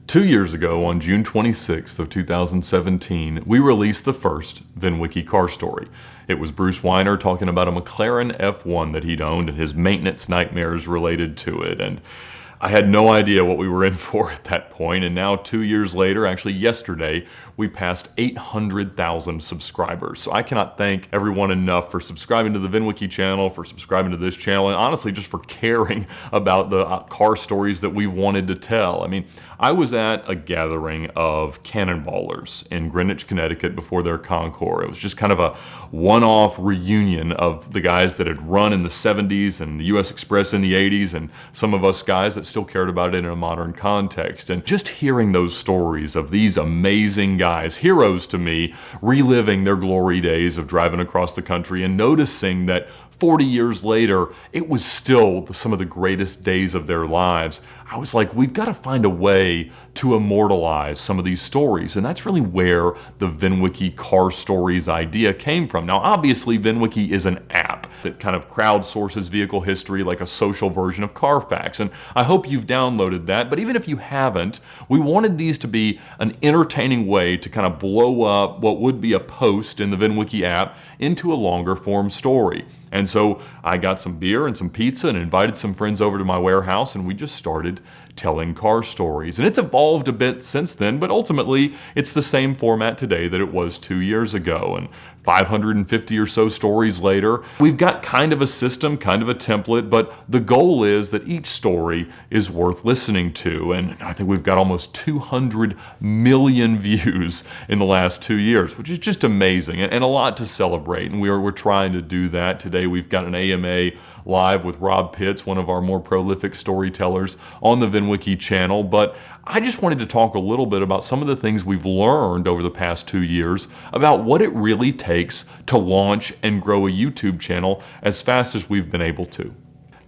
2 years ago, on June 26th of 2017, we released the first VinWiki car story. It was Bruce Weiner talking about a McLaren F1 that he'd owned and his maintenance nightmares related to it. And I had no idea what we were in for at that point, and now 2 years later, actually yesterday, we passed 800,000 subscribers. So I cannot thank everyone enough for subscribing to the VinWiki channel, for subscribing to this channel, and honestly just for caring about the car stories that we wanted to tell. I mean, I was at a gathering of cannonballers in Greenwich, Connecticut before their Concours. It was just kind of a one-off reunion of the guys that had run in the 70s and the US Express in the 80s, and some of us guys that still cared about it in a modern context. And just hearing those stories of these amazing guys, heroes to me, reliving their glory days of driving across the country and noticing that 40 years later, it was still some of the greatest days of their lives. I was like, we've got to find a way to immortalize some of these stories. And that's really where the VinWiki car stories idea came from. Now, obviously, VinWiki is an app that kind of crowdsources vehicle history like a social version of Carfax. And I hope you've downloaded that. But even if you haven't, we wanted these to be an entertaining way to kind of blow up what would be a post in the VinWiki app into a longer form story. And so I got some beer and some pizza and invited some friends over to my warehouse, and we just started telling car stories. And it's evolved a bit since then, but ultimately it's the same format today that it was 2 years ago. And 550 or so stories later, we've got kind of a system, kind of a template, but the goal is that each story is worth listening to. And I think we've got almost 200 million views in the last 2 years, which is just amazing and a lot to celebrate. And we're trying to do that. Today we've got an AMA live with Rob Pitts, one of our more prolific storytellers on the VinWiki channel. But I just wanted to talk a little bit about some of the things we've learned over the past 2 years about what it really takes to launch and grow a YouTube channel as fast as we've been able to.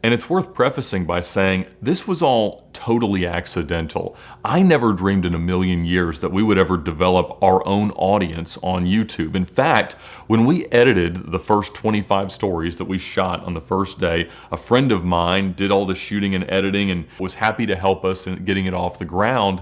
And it's worth prefacing by saying this was all totally accidental. I never dreamed in a million years that we would ever develop our own audience on YouTube. In fact, when we edited the first 25 stories that we shot on the first day, a friend of mine did all the shooting and editing and was happy to help us in getting it off the ground.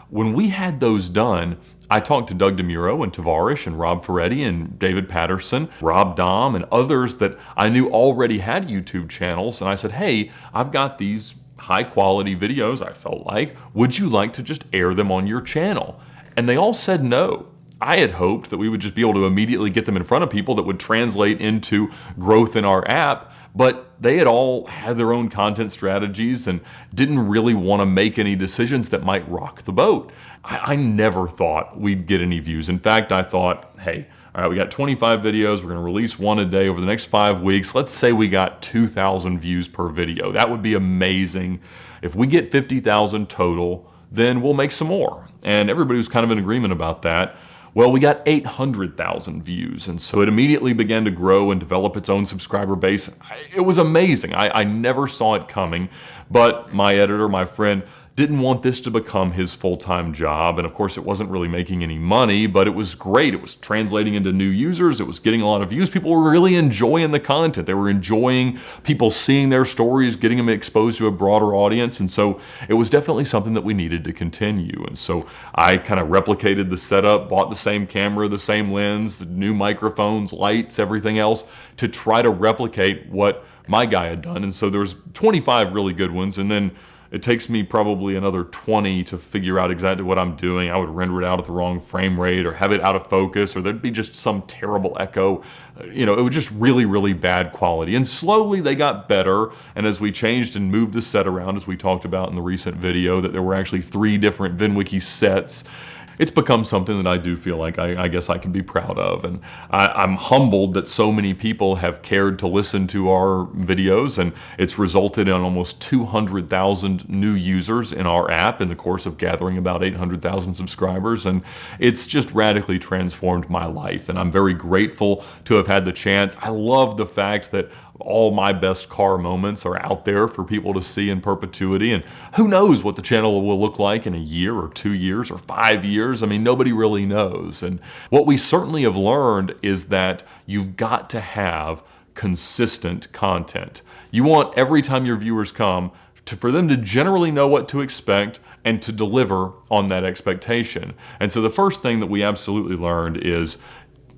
When we had those done, I talked to Doug DeMuro and Tavarish and Rob Ferretti and David Patterson, Rob Dom, and others that I knew already had YouTube channels. And I said, hey, I've got these high quality videos, I felt like, would you like to just air them on your channel? And they all said no. I had hoped that we would just be able to immediately get them in front of people that would translate into growth in our app, but they had all had their own content strategies and didn't really want to make any decisions that might rock the boat. I never thought we'd get any views. In fact, I thought, hey, all right, we got 25 videos. We're going to release one a day over the next 5 weeks. Let's say we got 2,000 views per video. That would be amazing. If we get 50,000 total, then we'll make some more. And everybody was kind of in agreement about that. Well, we got 800,000 views, and so it immediately began to grow and develop its own subscriber base. It was amazing. I never saw it coming, but my editor, my friend, didn't want this to become his full-time job, and of course it wasn't really making any money, but it was great. It was translating into new users. It was getting a lot of views. People were really enjoying the content. They were enjoying people seeing their stories, getting them exposed to a broader audience, and so it was definitely something that we needed to continue. And so I kind of replicated the setup, bought the same camera, the same lens, the new microphones, lights, everything else to try to replicate what my guy had done. And so there was 25 really good ones, and then it takes me probably another 20 to figure out exactly what I'm doing. I would render it out at the wrong frame rate or have it out of focus, or there'd be just some terrible echo. You know, it was just really, really bad quality. And slowly they got better. And as we changed and moved the set around, as we talked about in the recent video, that there were actually 3 different VinWiki sets, it's become something that I do feel like I guess I can be proud of. And I'm humbled that so many people have cared to listen to our videos, and it's resulted in almost 200,000 new users in our app in the course of gathering about 800,000 subscribers. And it's just radically transformed my life, and I'm very grateful to have had the chance. I love the fact that all my best car moments are out there for people to see in perpetuity, and who knows what the channel will look like in a year or 2 years or 5 years. I mean, nobody really knows. And what we certainly have learned is that you've got to have consistent content. You want every time your viewers come for them to generally know what to expect and to deliver on that expectation. And so the first thing that we absolutely learned is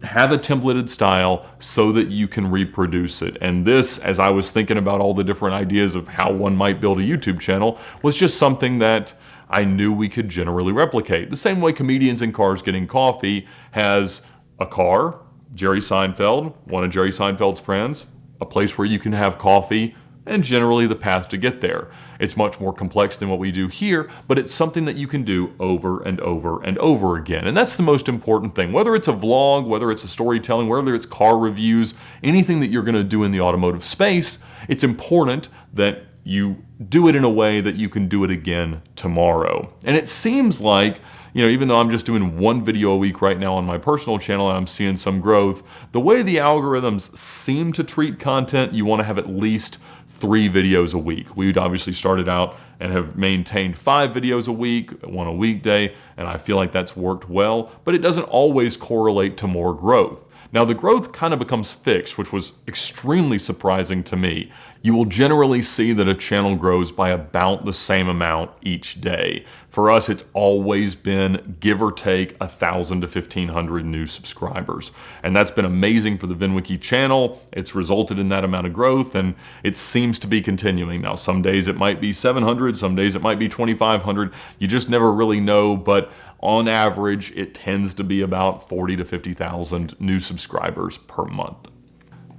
have a templated style so that you can reproduce it. And this, as I was thinking about all the different ideas of how one might build a YouTube channel, was just something that I knew we could generally replicate. The same way Comedians in Cars Getting Coffee has a car, Jerry Seinfeld, one of Jerry Seinfeld's friends, a place where you can have coffee, and generally the path to get there. It's much more complex than what we do here, but it's something that you can do over and over and over again. And that's the most important thing. Whether it's a vlog, whether it's a storytelling, whether it's car reviews, anything that you're gonna do in the automotive space, it's important that you do it in a way that you can do it again tomorrow. And it seems like, even though I'm just doing one video a week right now on my personal channel and I'm seeing some growth, the way the algorithms seem to treat content, you wanna have at least 3 videos a week. We'd obviously started out and have maintained 5 videos a week, one a weekday, and I feel like that's worked well, but it doesn't always correlate to more growth. Now the growth kind of becomes fixed, which was extremely surprising to me. You will generally see that a channel grows by about the same amount each day. For us, it's always been, give or take, 1,000 to 1,500 new subscribers. And that's been amazing for the VinWiki channel. It's resulted in that amount of growth, and it seems to be continuing. Now, some days it might be 700, some days it might be 2,500. You just never really know, but on average, it tends to be about 40 to 50,000 new subscribers per month.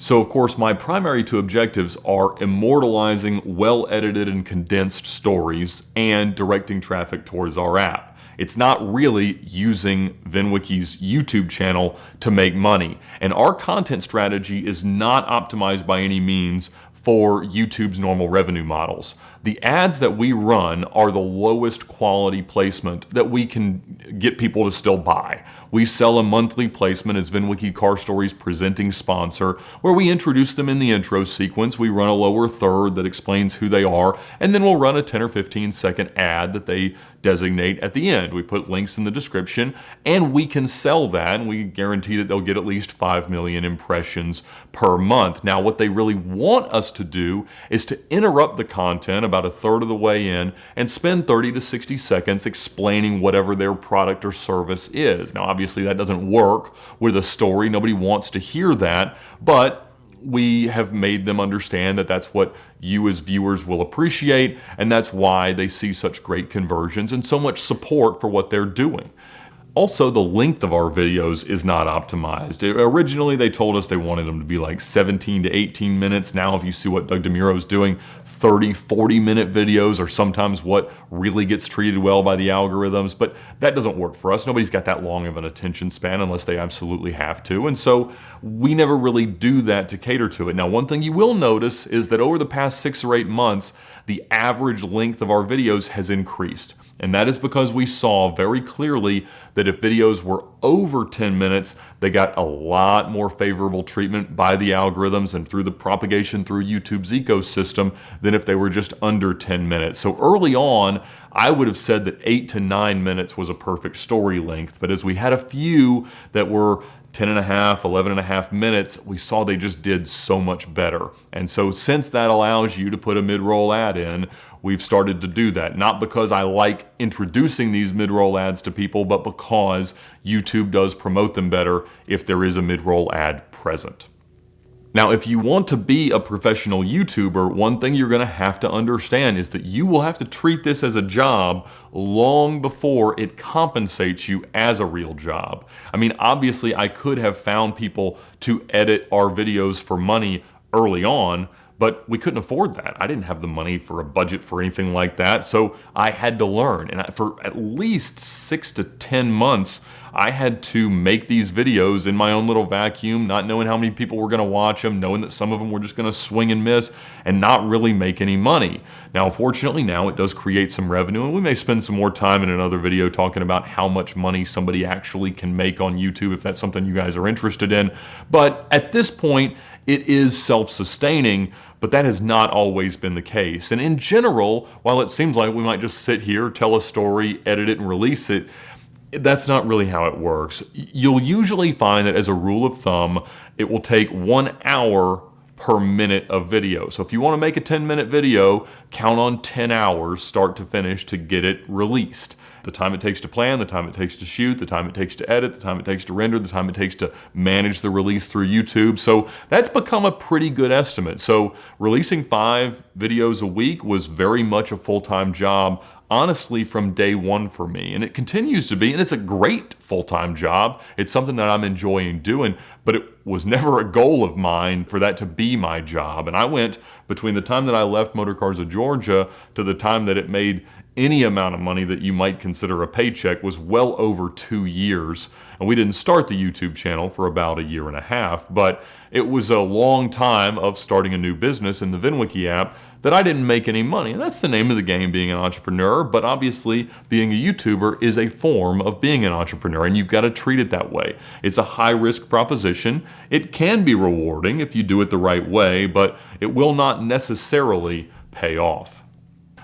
So of course, my primary 2 objectives are immortalizing well-edited and condensed stories and directing traffic towards our app. It's not really using VinWiki's YouTube channel to make money. And our content strategy is not optimized by any means for YouTube's normal revenue models. The ads that we run are the lowest quality placement that we can get people to still buy. We sell a monthly placement as VinWiki Car Story's presenting sponsor, where we introduce them in the intro sequence. We run a lower third that explains who they are, and then we'll run a 10 or 15 second ad that they designate at the end. We put links in the description, and we can sell that, and we guarantee that they'll get at least 5 million impressions per month. Now, what they really want us to do is to interrupt the content about a third of the way in and spend 30 to 60 seconds explaining whatever their product or service is. Now, obviously that doesn't work with a story. Nobody wants to hear that, but we have made them understand that that's what you as viewers will appreciate, and that's why they see such great conversions and so much support for what they're doing. Also, the length of our videos is not optimized. Originally, they told us they wanted them to be like 17 to 18 minutes. Now, if you see what Doug DeMuro's doing, 30, 40-minute videos are sometimes what really gets treated well by the algorithms, but that doesn't work for us. Nobody's got that long of an attention span unless they absolutely have to, and so we never really do that to cater to it. Now, one thing you will notice is that over the past 6 or 8 months, the average length of our videos has increased. And that is because we saw very clearly that if videos were over 10 minutes, they got a lot more favorable treatment by the algorithms and through the propagation through YouTube's ecosystem than if they were just under 10 minutes. So early on, I would have said that 8 to 9 minutes was a perfect story length. But as we had a few that were 10 and a half, 11 and a half minutes, we saw they just did so much better. And so since that allows you to put a mid-roll ad in, we've started to do that. Not because I like introducing these mid-roll ads to people, but because YouTube does promote them better if there is a mid-roll ad present. Now, if you want to be a professional YouTuber, one thing you're going to have to understand is that you will have to treat this as a job long before it compensates you as a real job. I mean, obviously, I could have found people to edit our videos for money early on, but we couldn't afford that. I didn't have the money for a budget for anything like that, so I had to learn. And for at least 6 to 10 months, I had to make these videos in my own little vacuum, not knowing how many people were going to watch them, knowing that some of them were just going to swing and miss and not really make any money. Now, fortunately, now it does create some revenue, and we may spend some more time in another video talking about how much money somebody actually can make on YouTube if that's something you guys are interested in. But at this point, it is self-sustaining, but that has not always been the case. And in general, while it seems like we might just sit here, tell a story, edit it, and release it, that's not really how it works. You'll usually find that as a rule of thumb, it will take 1 hour per minute of video. So if you want to make a 10-minute video, count on 10 hours start to finish to get it released. The time it takes to plan, the time it takes to shoot, the time it takes to edit, the time it takes to render, the time it takes to manage the release through YouTube. So that's become a pretty good estimate. So releasing 5 videos a week was very much a full-time job, honestly, from day one for me. And it continues to be, and it's a great full-time job. It's something that I'm enjoying doing, but it was never a goal of mine for that to be my job. And I went between the time that I left Motorcars of Georgia to the time that it made any amount of money that you might consider a paycheck was well over 2 years. And we didn't start the YouTube channel for about 1.5 years, but it was a long time of starting a new business in the VinWiki app that I didn't make any money. And that's the name of the game, being an entrepreneur. But obviously, being a YouTuber is a form of being an entrepreneur, and you've got to treat it that way. It's a high-risk proposition. It can be rewarding if you do it the right way, but it will not necessarily pay off.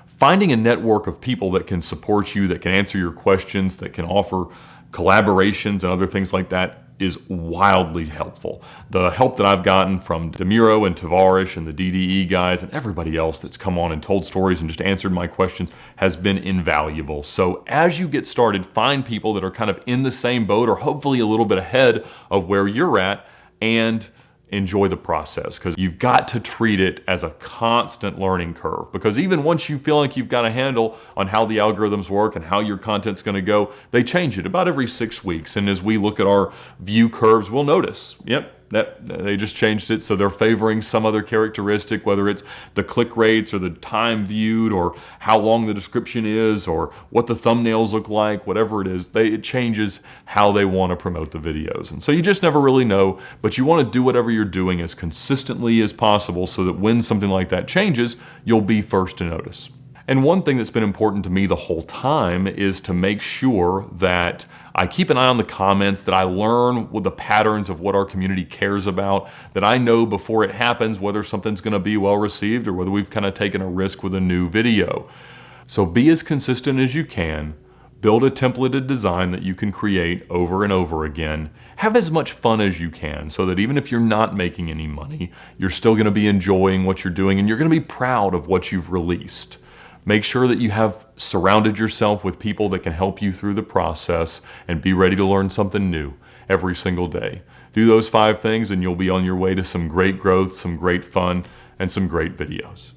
Finding a network of people that can support you, that can answer your questions, that can offer collaborations and other things like that is wildly helpful. The help that I've gotten from Demiro and Tavares and the DDE guys and everybody else that's come on and told stories and just answered my questions has been invaluable. So as you get started, find people that are kind of in the same boat or hopefully a little bit ahead of where you're at, and enjoy the process, because you've got to treat it as a constant learning curve. Because even once you feel like you've got a handle on how the algorithms work and how your content's going to go, they change it about every 6 weeks. And as we look at our view curves, we'll notice, yep, that they just changed it, so they're favoring some other characteristic, whether it's the click rates or the time viewed or how long the description is or what the thumbnails look like, whatever it is, it changes how they want to promote the videos. And so you just never really know, but you want to do whatever you're doing as consistently as possible so that when something like that changes, you'll be first to notice. And one thing that's been important to me the whole time is to make sure that I keep an eye on the comments, that I learn with the patterns of what our community cares about, that I know before it happens whether something's going to be well received or whether we've kind of taken a risk with a new video. So be as consistent as you can. Build a templated design that you can create over and over again. Have as much fun as you can so that even if you're not making any money, you're still going to be enjoying what you're doing and you're going to be proud of what you've released. Make sure that you have surrounded yourself with people that can help you through the process, and be ready to learn something new every single day. Do those 5 things and you'll be on your way to some great growth, some great fun, and some great videos.